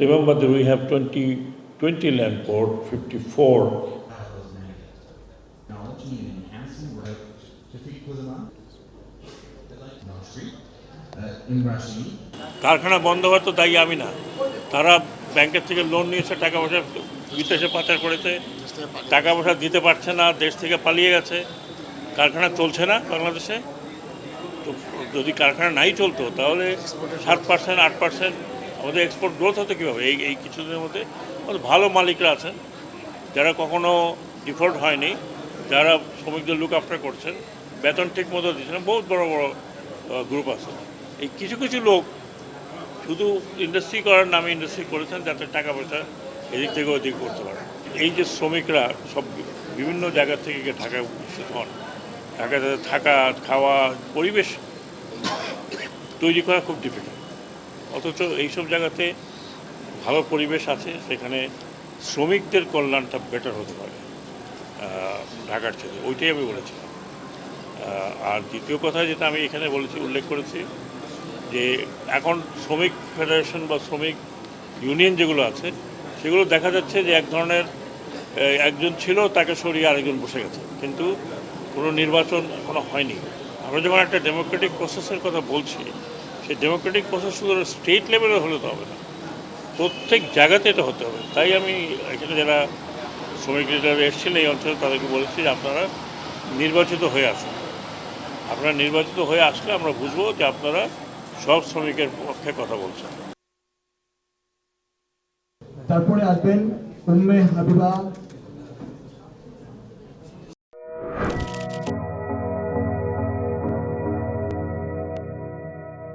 Remember that we have 20 land port, 54. কারখানা বন্ধ হওয়ার তো দায়ী আমি না, তারা ব্যাংকের থেকে লোন নিয়েছে, টাকা পয়সা বিদেশে পাচার করেছে, টাকা পয়সা দিতে পারছে না, দেশ থেকে পালিয়ে গেছে, কারখানা চলছে না বাংলাদেশে। তো যদি কারখানা নাই চলতো তাহলে 7% 8% আমাদের এক্সপোর্ট গ্রোথ হতো কীভাবে? এই কিছুদিনের মধ্যে ভালো মালিকরা আছেন যারা কখনো ডিফল্ট হয়নি, যারা শ্রমিকদের লুক আফটার করছেন, বেতন ঠিক মতো দিচ্ছেন, বহুত বড় বড় গ্রুপ আছে। এই কিছু কিছু লোক শুধু ইন্ডাস্ট্রি করার নামে ইন্ডাস্ট্রি করেছেন যাতে টাকা পয়সা এদিক থেকে ওদিক করতে পারে। এই যে শ্রমিকরা সব বিভিন্ন জায়গা থেকে ঢাকায় উপস্থিত হন, ঢাকাতে থাকা খাওয়া পরিবেশ তৈরি করা খুব ডিফিকাল্ট, অথচ এইসব জায়গাতে ভালো পরিবেশ আছে, সেখানে শ্রমিকদের কল্যাণটা বেটার হতে পারে ঢাকার থেকে, ওইটাই আমি বলেছিলাম। আর দ্বিতীয় কথা যেটা আমি এখানে বলেছি, উল্লেখ করেছি যে এখন শ্রমিক ফেডারেশন বা শ্রমিক ইউনিয়ন যেগুলো আছে সেগুলো দেখা যাচ্ছে যে এক ধরনের একজন ছিল, তাকে সরিয়ে আরেকজন বসে গেছে, কিন্তু কোনো নির্বাচন এখনো হয়নি। আমরা যখন একটা ডেমোক্রেটিক প্রসেসের কথা বলছি, সেই ডেমোক্রেটিক প্রসেস শুধু স্টেট লেভেলে হলে তো হবে না, প্রত্যেক জায়গাতে এটা হতে হবে। তাই আমি এখানে যারা শ্রমিক লিডার এসেছিলেন এই অঞ্চলে তাদেরকে বলেছি যে আপনারা নির্বাচিত হয়ে আসুন, আপনারা নির্বাচিত হয়ে আসলে আমরা বুঝবো যে আপনারা সব শ্রমিকের পক্ষে কথা বলছেন। তারপরে আসবেন উম্মে হাবিবা